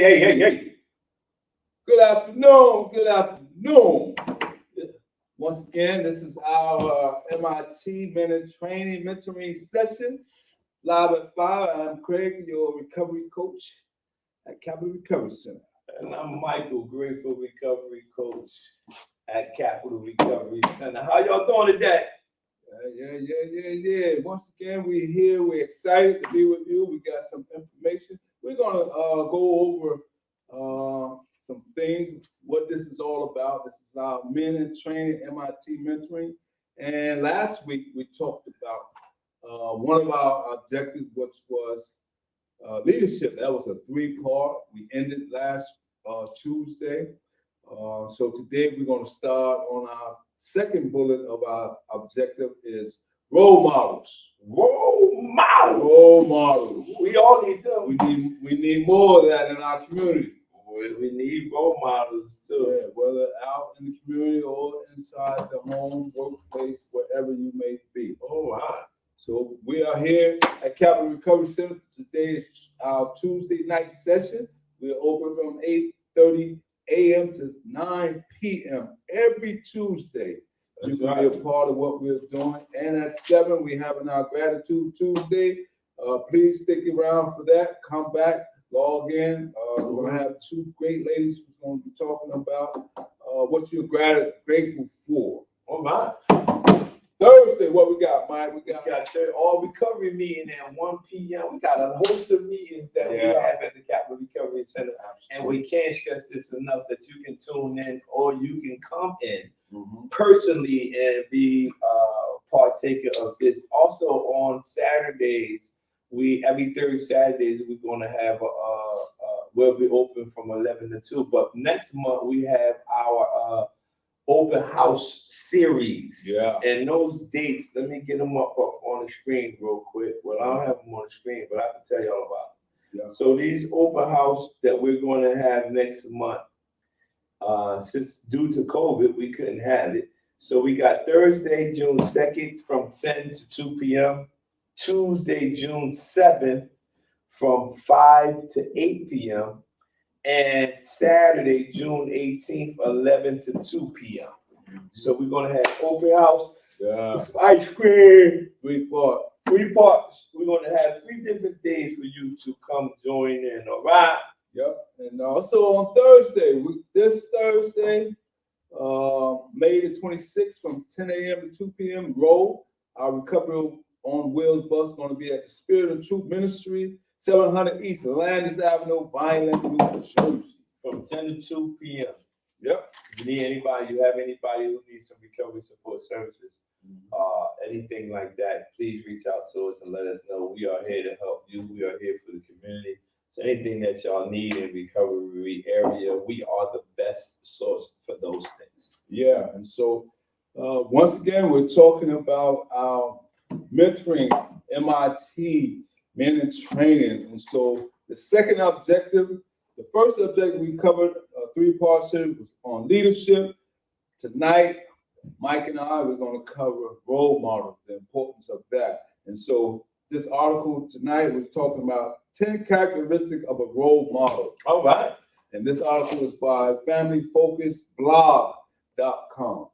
Hey. Good afternoon. Good afternoon. Once again, this is our MIT Minute Training Mentoring Session. Live at 5. I'm Craig, your recovery coach at Capital Recovery Center. And I'm Michael, grateful recovery coach at Capital Recovery Center. How y'all doing today? Yeah. Once again, we're here. We're excited to be with you. We got some information. We're gonna go over some things, what this is all about. This is our men in training, MIT mentoring. And last week we talked about one of our objectives, which was leadership. That was a 3-part. We ended last Tuesday. So today we're going to start on our second bullet of our objective is role models. Role models. We all need them. We need more of that in our community. We need role models too. Yeah, whether out in the community or inside the home, workplace, wherever you may be. Oh, wow. So we are here at Capital Recovery Center. Today is our Tuesday night session. We are open from 8:30 a.m. to 9 p.m. every Tuesday. You can be a part of what we're doing. And at 7, we're having our Gratitude Tuesday. Please stick around for that. Come back, log in. We're going to have 2 great ladies who's going to be talking about what you're grateful for. Oh, my. Thursday, what we got, Mike? We got all recovery meeting at 1 p.m. We got a host of meetings that we have at the Capital Recovery Center. And we can't stress this enough that you can tune in or you can come in personally and be partaker of this. Also on Saturdays, every third Saturdays, we're going to have we'll be open from 11 to 2. But next month, we have our open house series. Yeah. And those dates, let me get them up on the screen real quick. Well, I don't have them on the screen, but I can tell you all about them. Yeah. So these open house that we're going to have next month, since due to COVID, we couldn't have it. So we got Thursday, June 2nd from 10 to 2 p.m. Tuesday, June 7th from 5 to 8 p.m. and Saturday, June 18th, 11 to 2 p.m. So we're going to have open house, ice cream, 3 parts. We're going to have 3 different days for you to come join in, all right? Yep. And also on Thursday, this Thursday, May the 26th from 10 a.m. to 2 p.m., our Recovery on Wheels bus is going to be at the Spirit of Truth Ministry, 700 East Landis Avenue, Vineland, New Jersey. From 10 to 2 p.m. Yep. If you have anybody who needs some recovery support services, anything like that, please reach out to us and let us know. We are here to help you. We are here for the community. So anything that y'all need in recovery area, we are the best source for those things. Yeah. And so once again, we're talking about our mentoring MIT men in training. And so the second objective, the first objective we covered, a 3-part series was on leadership. Tonight, Mike and I, we're going to cover role models, the importance of that. And so this article tonight was talking about 10 characteristics of a role model. All right. And this article is by familyfocusblog.com.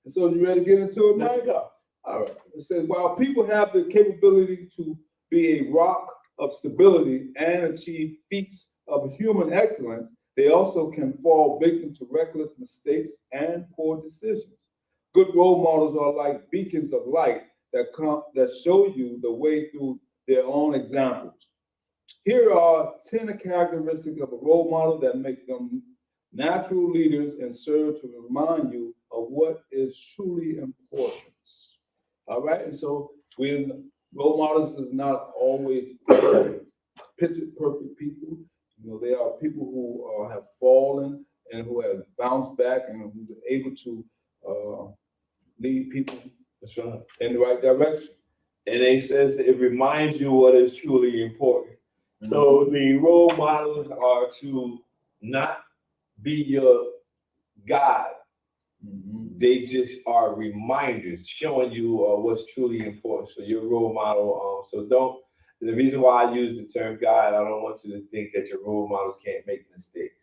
And so you ready to get into it, Mike? Let's go. All right. It says, while people have the capability to be a rock of stability and achieve feats of human excellence, they also can fall victim to reckless mistakes and poor decisions. Good role models are like beacons of light that show you the way through their own examples. Here are 10 characteristics of a role model that make them natural leaders and serve to remind you of what is truly important. All right, and so role models is not always picture perfect people. You know, they are people who have fallen and who have bounced back and who are able to lead people in the right direction. And it says it reminds you what is truly important. Mm-hmm. So the role models are to not be your guide. Mm-hmm. They just are reminders showing you what's truly important. So your role model, so don't, The reason why I use the term guide, I don't want you to think that your role models can't make mistakes.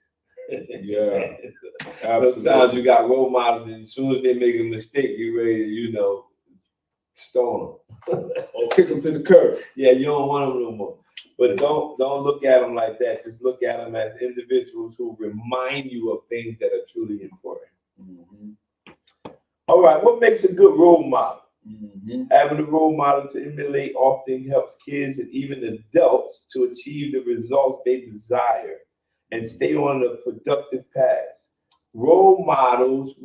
Yeah. Sometimes you got role models, and as soon as they make a mistake, you're ready to, stone them or kick them to the curb. Yeah, you don't want them no more. But don't look at them like that. Just look at them as individuals who remind you of things that are truly important. Mm-hmm. All right, what makes a good role model? Mm-hmm. Having a role model to emulate often helps kids and even adults to achieve the results they desire and stay on a productive path. Role models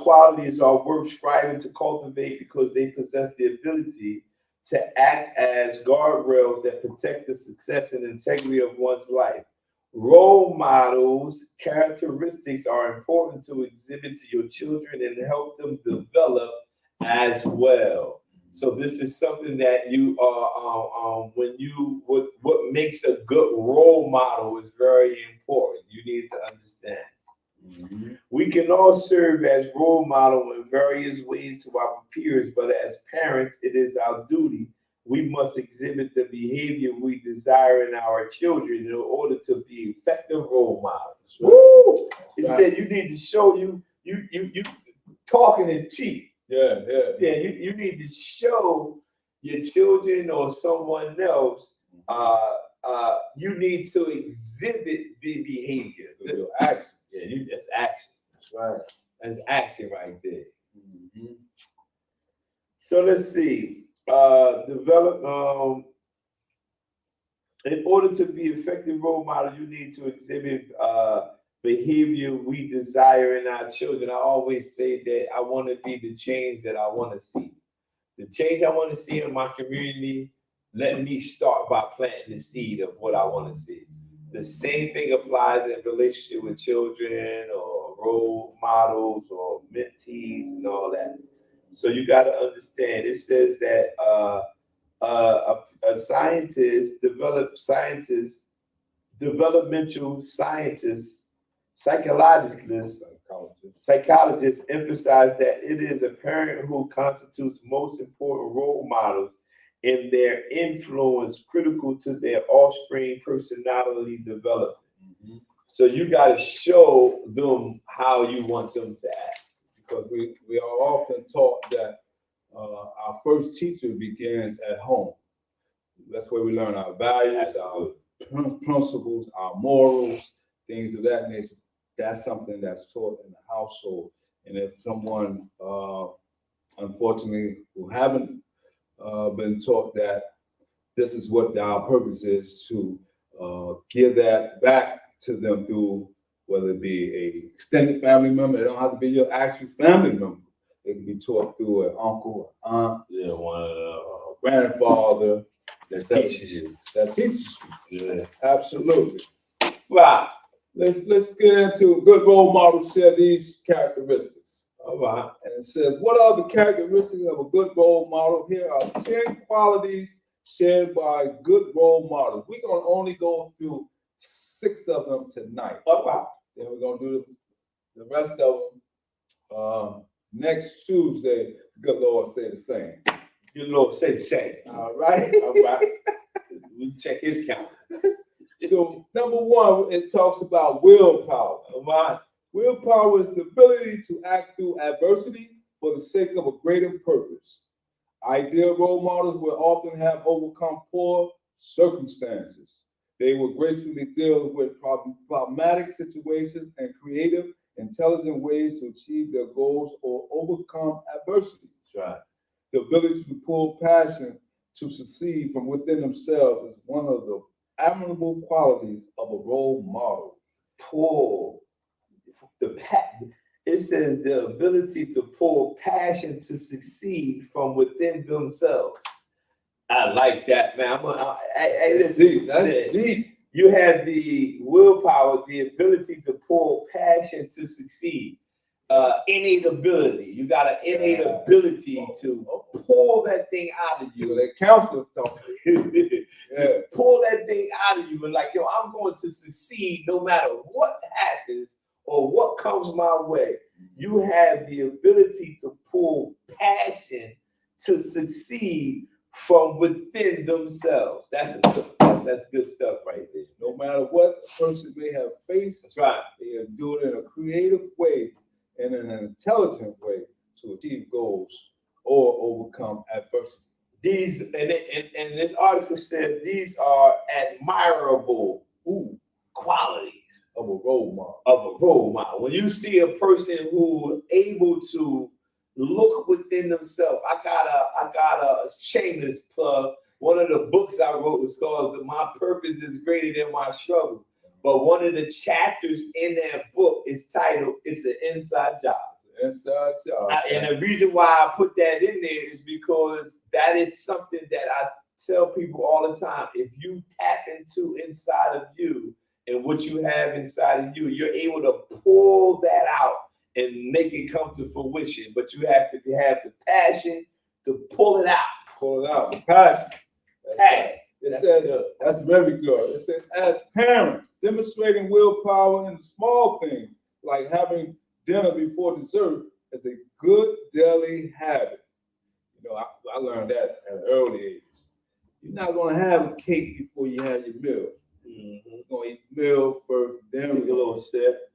qualities are worth striving to cultivate because they possess the ability to act as guardrails that protect the success and integrity of one's life. Role models' characteristics are important to exhibit to your children and help them develop as well. So this is something that you what makes a good role model is very important. You need to understand. Mm-hmm. We can all serve as role model in various ways to our peers, but as parents, it is our duty. We must exhibit the behavior we desire in our children in order to be effective role models. Right? Woo! It said you need to show you talking is cheap. Yeah. You need to show your children or someone else. You need to exhibit the behavior, your action. Yeah, that's action. That's right. That's action right there. Mm-hmm. So let's see. In order to be effective role model, you need to exhibit behavior we desire in our children. I always say that I want to be the change that I want to see. The change I want to see in my community, let me start by planting the seed of what I want to see. The same thing applies in relationship with children or role models or mentees and all that. So you got to understand. It says that a scientist, developmental scientists, psychologists emphasize that it is a parent who constitutes most important role models in their influence critical to their offspring personality development. Mm-hmm. So you got to show them how you want them to act. Because we are often taught that our first teacher begins at home. That's where we learn our values, our principles, our morals, things of that nature. That's something that's taught in the household. And if someone, unfortunately, who haven't been taught that this is what our purpose is, to give that back to them through, whether it be a extended family member, it don't have to be your actual family member. It can be taught through an uncle, aunt, a grandfather that teaches you. Yeah, absolutely. Right. Let's get into good role models share these characteristics. All right. And it says, what are the characteristics of a good role model? Here are 10 qualities shared by good role models. We're going to only go through 6 of them tonight. All right. Then we're going to do the rest of them next Tuesday. Good Lord say the same. Good Lord say the same. All right. All right. We check his calendar. So number 1, it talks about willpower. All right. Willpower is the ability to act through adversity for the sake of a greater purpose. Ideal role models will often have overcome poor circumstances. They will gracefully deal with problematic situations and creative, intelligent ways to achieve their goals or overcome adversity. That's right. The ability to pull passion to succeed from within themselves is one of the admirable qualities of a role model. It says the ability to pull passion to succeed from within themselves. I like that, man. That's deep. You have the willpower, the ability to pull passion to succeed. Innate ability. You got an innate ability to pull that thing out of you. That counselor's talking. Yeah. Pull that thing out of you and like, yo, I'm going to succeed no matter what happens or what comes my way. You have the ability to pull passion to succeed from within themselves. That's good stuff right there. No matter what a person may have faced, That's right. they do it in a creative way and in an intelligent way to achieve goals or overcome adversity. These and this article says these are admirable qualities Of a role model. of a role model. When you see a person who able to look within themselves, I got a shameless plug. One of the books I wrote was called "My Purpose Is Greater Than My Struggle." But one of the chapters in that book is titled "It's an Inside Job." Inside job. And the reason why I put that in there is because that is something that I tell people all the time. If you tap into inside of you and what you have inside of you, you're able to pull that out and make it come to fruition. But you have to have the passion to pull it out. Pull it out. Passion. Passion. It says that's very good. It says, as parents, demonstrating willpower in the small things like having dinner before dessert is a good daily habit. You know, I learned that at an early age. You're not going to have a cake before you have your meal. You're going to eat the meal first, then Take a little sip.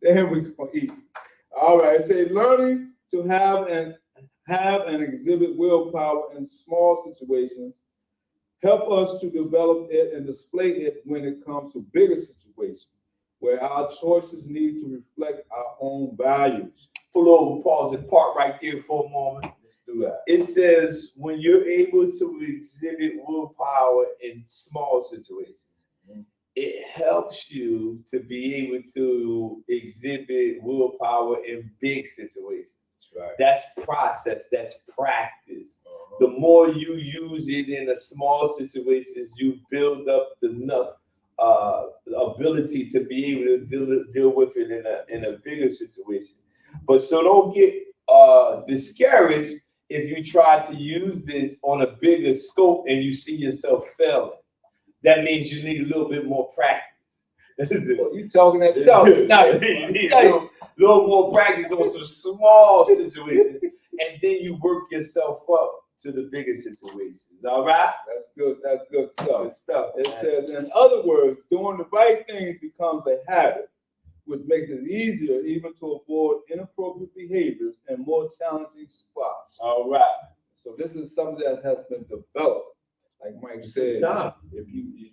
then we're going to eat. All right, it says learning to have and exhibit willpower in small situations help us to develop it and display it when it comes to bigger situations, where our choices need to reflect our own values. Pull over, pause and park right there for a moment. Let's do that. It says when you're able to exhibit willpower in small situations, it helps you to be able to exhibit willpower in big situations. Right. That's process, that's practice. The more you use it in a small situations, you build up enough ability to be able to deal with it in a bigger situation. But so don't get discouraged if you try to use this on a bigger scope and you see yourself failing. That means you need a little bit more practice. You talking that talk? You need a little more practice on some small situations, and then you work yourself up to the bigger situations. All right? That's good. That's good stuff. Good stuff. It says, in other words, doing the right thing becomes a habit, which makes it easier even to avoid inappropriate behaviors and more challenging spots. All right. So this is something that has been developed. Like Mike said, if you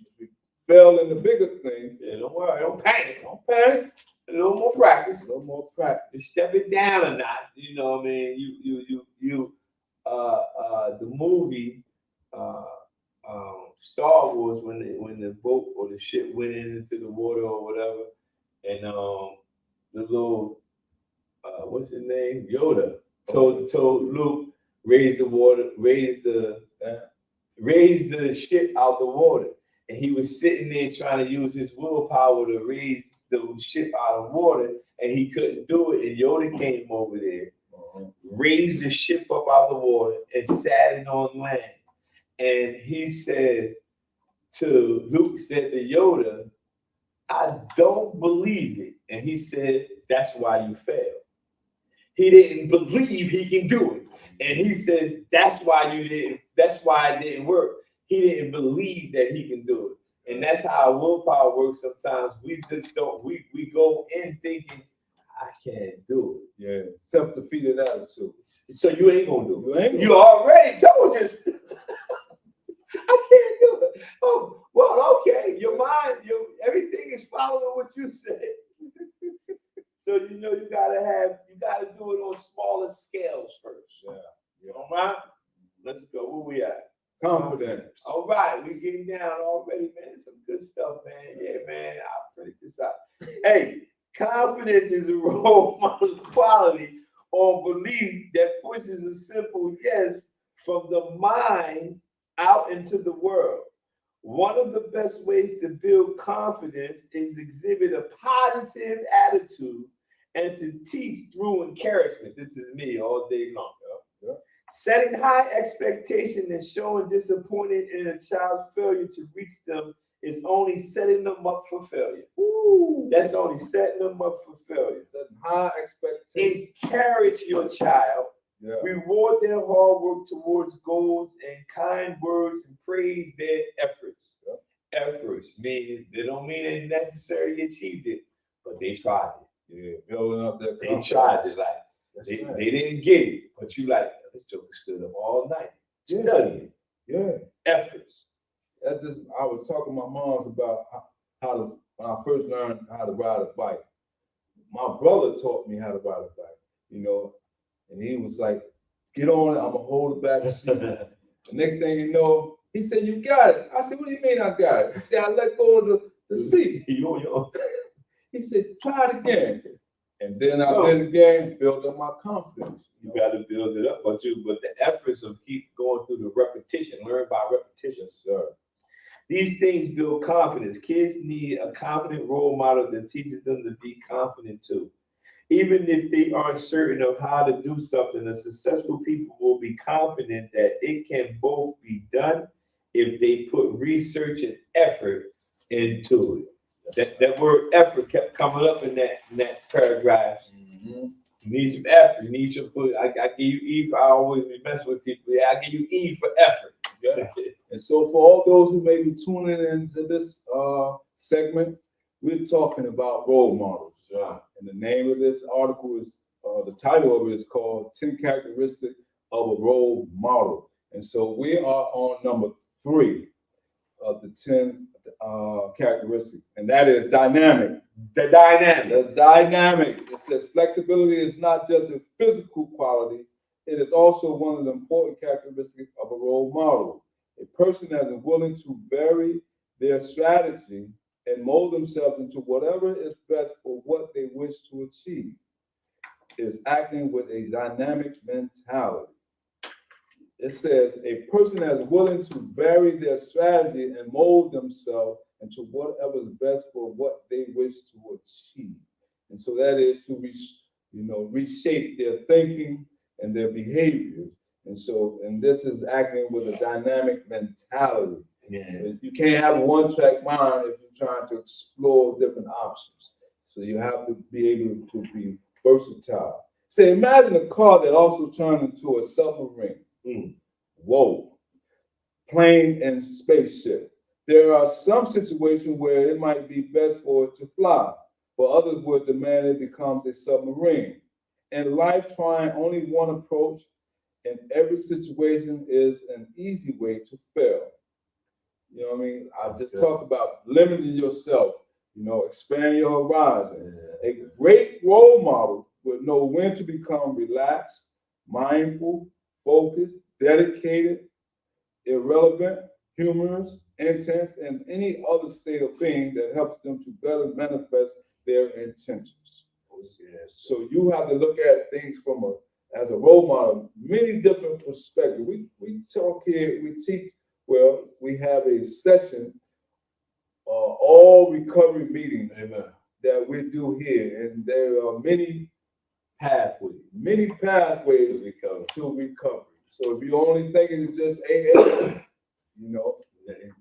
fail in the bigger thing, Don't worry, don't panic. don't panic. A little more practice. A little more practice. Just step it down a notch. You know what I mean? The movie Star Wars, when the boat or the ship went into the water or whatever, and the little what's his name? Yoda told Luke, raise the ship out the water. And he was sitting there trying to use his willpower to raise the ship out of water, and he couldn't do it. And Yoda came over there, raised the ship up out the water, and sat it on land. And he said to Luke, said to Yoda, I don't believe it. And he said, that's why you failed. He didn't believe he can do it. And he says, that's why it didn't work. He didn't believe that he can do it. And that's how willpower works sometimes. We just don't, we go in thinking, I can't do it. Yeah, self-defeated attitude. So you ain't gonna do it. You You already told us. I can't do it. Oh, well, okay. Your mind, everything is following what you said. So you gotta do it on smaller scales first. Yeah. All right. Let's go. Where we at? Confidence. All right, we're getting down already, man. Some good stuff, man. Yeah, man. I'll print this out. Hey, confidence is a role model quality or belief that pushes a simple yes from the mind out into the world. One of the best ways to build confidence is exhibit a positive attitude and to teach through encouragement. This is me all day long. Yeah. Setting high expectations and showing disappointment in a child's failure to reach them is only setting them up for failure. Ooh, that's only setting them up for failure. Setting high expectations. Encourage your child Yeah. Reward their hard work towards goals and kind words and praise their efforts. Yeah. Efforts mean they don't mean they necessarily achieved it, but they tried it. Yeah, building up their confidence. They tried it. Like they didn't get it, but you like this joker stood up all night studying. Yeah. Efforts. That's just I was talking to my moms about how to when I first learned how to ride a bike. My brother taught me how to ride a bike, you know, and he was like, "Get on it, I'm gonna hold the back seat." The next thing you know, he said, "You got it." I said, "What do you mean I got it?" He said, "I let go of the seat." He said, "Try it again." And then I did it again, build up my confidence. You got to build it up, but the efforts of keep going through the repetition, learn by repetition, sir. These things build confidence. Kids need a confident role model that teaches them to be confident too. Even if they aren't certain of how to do something, the successful people will be confident that it can both be done if they put research and effort into it. That word effort kept coming up in that paragraph. Mm-hmm. You need some effort. You need some put. I give you E for I always mess with people. Yeah, I give you E for effort. Yeah. And so for all those who may be tuning into this segment, we're talking about role models. And the name of this article is, the title of it is called 10 Characteristics of a Role Model. And so we are on number 3 of the 10 characteristics, and that is dynamic. The dynamics. It says flexibility is not just a physical quality, it is also one of the important characteristics of a role model. A person that is willing to vary their strategy and mold themselves into whatever is best for what they wish to achieve is acting with a dynamic mentality. It says a person that is willing to vary their strategy and mold themselves into whatever is best for what they wish to achieve. And so that is to reshape their thinking and their behaviors. And this is acting with a dynamic mentality. Yeah. So you can't have a one-track mind if you're trying to explore different options. So you have to be able to be versatile. So imagine a car that also turned into a submarine. Whoa. Plane and spaceship. There are some situations where it might be best for it to fly, but others would demand it becomes a submarine. In life, trying only one approach in every situation is an easy way to fail. You know what I mean? I just talked about limiting yourself, expand your horizon. Yeah. A great role model would know when to become relaxed, mindful, focused, dedicated, irrelevant, humorous, intense, and any other state of being that helps them to better manifest their intentions. Yes. So you have to look at things as a role model, many different perspectives. We talk here, we teach, we have a session, all recovery meeting that we do here, and there are many pathways to recovery. So if you're only thinking it's just AA,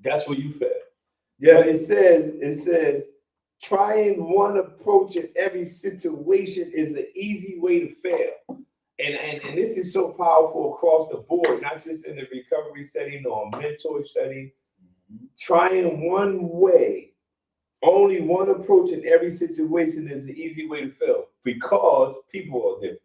that's where you fail. Yeah, but it says trying one approach in every situation is an easy way to fail. And this is so powerful across the board, not just in the recovery setting or mentor setting. Trying one way, only one approach in every situation is an easy way to fail because people are different.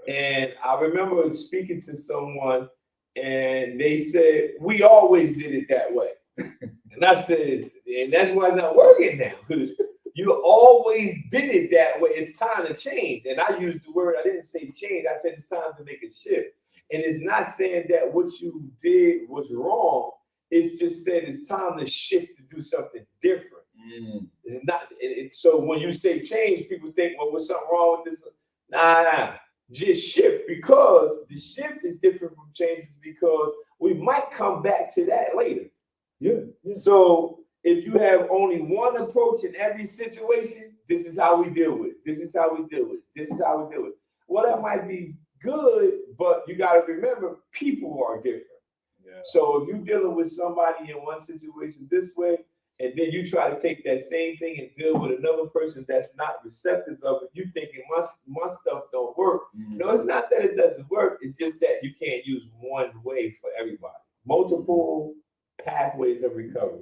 And I remember speaking to someone and they said, we always did it that way. And I said, and that's why it's not working now, because you always did it that way. It's time to change. And I used the word, I didn't say change, I said it's time to make a shift. And it's not saying that what you did was wrong. It's just said it's time to shift to do something different. It's not. So when you say change, people think, well, what's something wrong with this? Nah. Just shift, because the shift is different from changes because we might come back to that later. Yeah. So if you have only one approach in every situation, this is how we deal with it. This is how we deal with it. This is how we deal with it. Well, that might be good, but you got to remember people are different. Yeah. So if you're dealing with somebody in one situation this way, and then you try to take that same thing and deal with another person that's not receptive of it, you thinking my stuff don't work. No, it's not that it doesn't work. It's just that you can't use one way for everybody. Multiple pathways of recovery.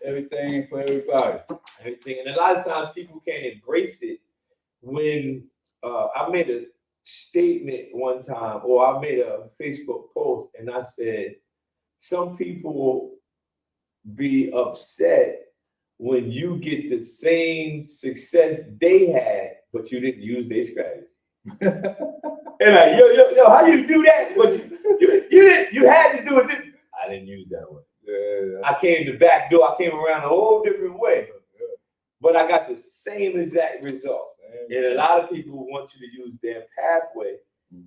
Everything for everybody. Everything. And a lot of times people can't embrace it when I made a statement one time, or I made a Facebook post, and I said, some people be upset when you get the same success they had, but you didn't use their strategy. And like, yo, how you do that? But you had to do it. I didn't use that one. Yeah. I came the back door. I came around a whole different way, but I got the same exact result. And a lot of people want you to use their pathway,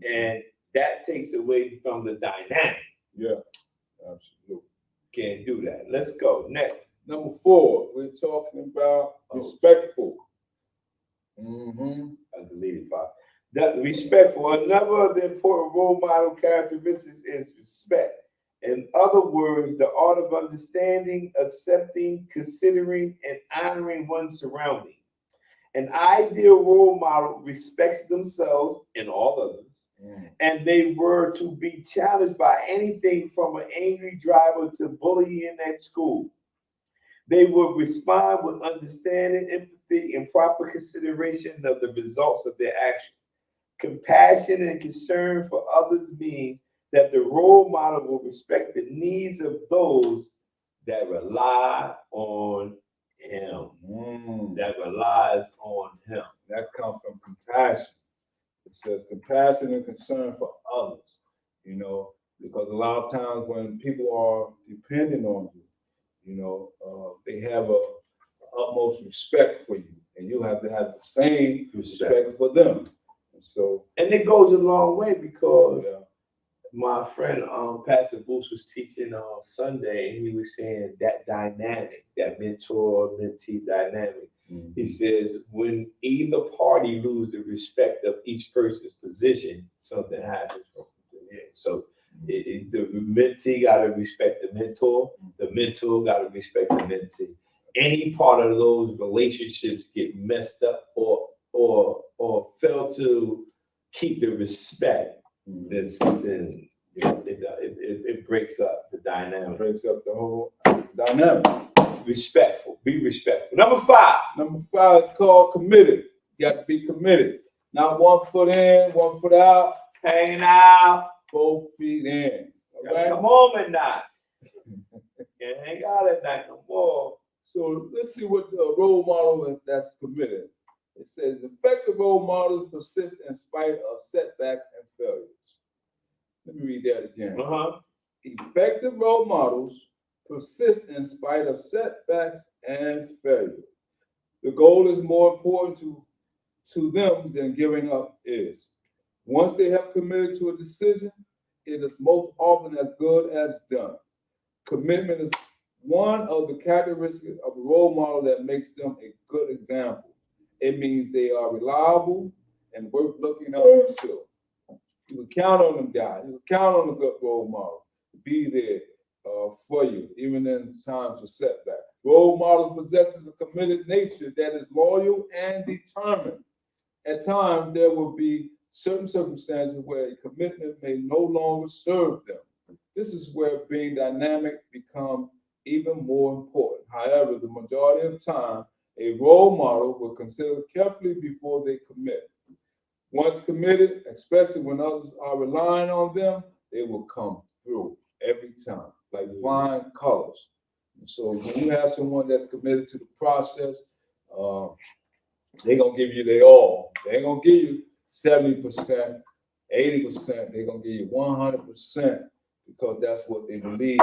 and that takes away from the dynamic. Yeah, absolutely. Can't do that. Let's go next. Number 4, we're talking about respectful. I deleted 5. That respectful. Another of the important role model characteristics is respect. In other words, the art of understanding, accepting, considering, and honoring one's surroundings. An ideal role model respects themselves and all others, and they were to be challenged by anything from an angry driver to bullying at school. They would respond with understanding, empathy, and proper consideration of the results of their action. Compassion and concern for others means that the role model will respect the needs of those that rely on him. That relies on him. That comes from compassion. It says compassion and concern for others, because a lot of times when people are dependent on you, they have a utmost respect for you, and you have to have the same respect for them. And it goes a long way, because my friend Pastor Booth was teaching on Sunday, and he was saying that dynamic, that mentor-mentee dynamic. He says when either party lose the respect of each person's position, something happens from there. So the mentee got to respect the mentor got to respect the mentee. Any part of those relationships get messed up or fail to keep the respect, then something, it breaks up the dynamic. It breaks up the whole dynamic. Respectful. Be respectful. Number 5. Number 5 is called committed. You got to be committed. Not 1 foot in, 1 foot out. Hanging out. Both feet in. Okay? Come home at night. Can't hang out at night no more. So let's see what the role model is that's committed. It says effective role models persist in spite of setbacks and failures. Let me read that again. Effective role models persist in spite of setbacks and failure. The goal is more important to them than giving up is. Once they have committed to a decision, it is most often as good as done. Commitment is one of the characteristics of a role model that makes them a good example. It means they are reliable and worth looking up to. You can count on them guys. You can count on a good role model to be there for you, even in times of setback. Role model possesses a committed nature that is loyal and determined. At times, there will be certain circumstances where a commitment may no longer serve them. This is where being dynamic becomes even more important. However, the majority of the time, a role model will consider carefully before they commit. Once committed, especially when others are relying on them, they will come through every time, like flying colors. And so when you have someone that's committed to the process, they're going to give you their all. They ain't going to give you 70%, 80%. They're going to give you 100% because that's what they believe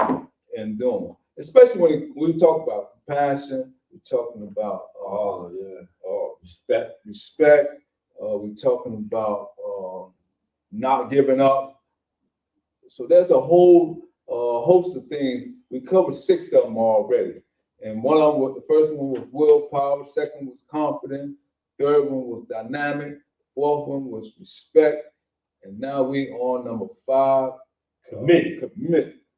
in doing. Especially when we talk about compassion, we're talking about respect. We're talking about not giving up. So there's a whole host of things. We covered 6 of them already. And one of them, the first one was willpower, second was confidence, third one was dynamic, fourth one was respect, and now we on number 5, committed.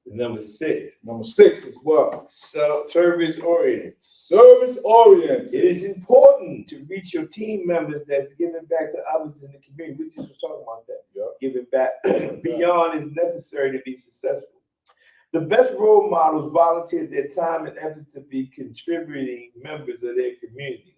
Number 6. Number 6 is what? So, service oriented. Service oriented. It is important to reach your team members that's giving back to others in the community. We just were talking about that. Yeah. Giving back beyond is necessary to be successful. The best role models volunteer their time and effort to be contributing members of their community.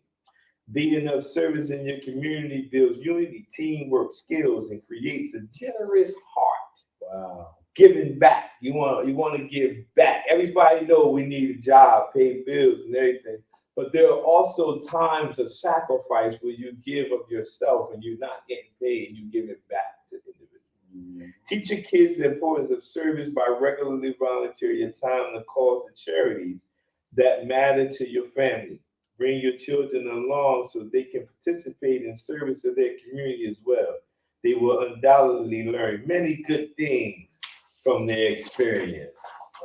Being of service in your community builds unity, teamwork, skills, and creates a generous heart. Wow. Giving back. You want to give back. Everybody knows we need a job, pay bills, and everything. But there are also times of sacrifice where you give of yourself and you're not getting paid and you give it back to individuals. Mm-hmm. Teach your kids the importance of service by regularly volunteering your time to cause and charities that matter to your family. Bring your children along so they can participate in service of their community as well. They will undoubtedly learn many good things from their experience.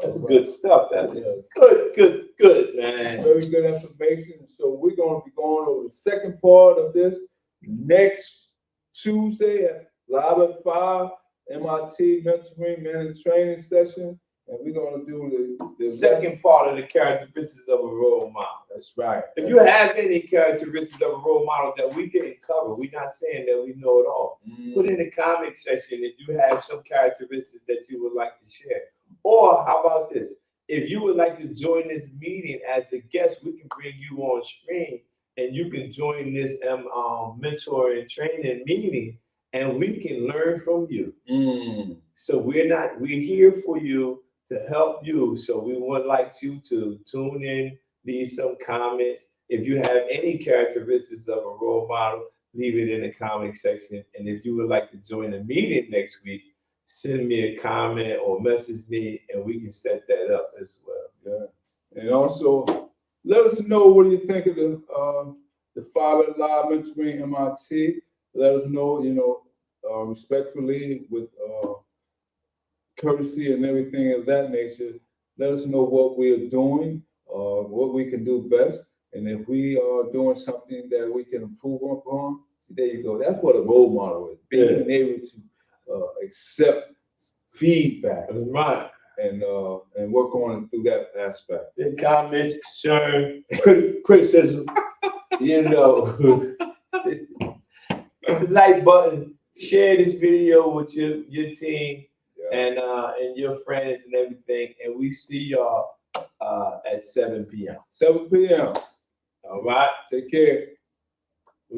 That's good stuff. That is good, man. Very good information. So we're going to be going over the second part of this next Tuesday at live at 5, MIT mentoring men and training session. And we're going to do the second part of the characteristics of a role model. That's right. If you have any characteristics of a role model that we didn't cover, we're not saying that we know it all. Put in the comment section if you have some characteristics that you would like to share. Or how about this? If you would like to join this meeting as a guest, we can bring you on screen and you can join this mentor and training meeting and we can learn from you. So we're here for you to help you. So we would like you to tune in, leave some comments. If you have any characteristics of a role model, leave it in the comment section. And if you would like to join the meeting next week, send me a comment or message me and we can set that up as well. Yeah. And also let us know what you think of the 5 at Live Mentoring MIT. Let us know, respectfully with courtesy and everything of that nature. Let us know what we are doing, what we can do best. And if we are doing something that we can improve upon, see, there you go. That's what a role model is. Being able to accept feedback. Right. And work on it through that aspect. The comments, concern, criticism, the like button, share this video with your team and your friends and everything. And we see y'all at 7 p.m. 7 p.m. All right. Take care.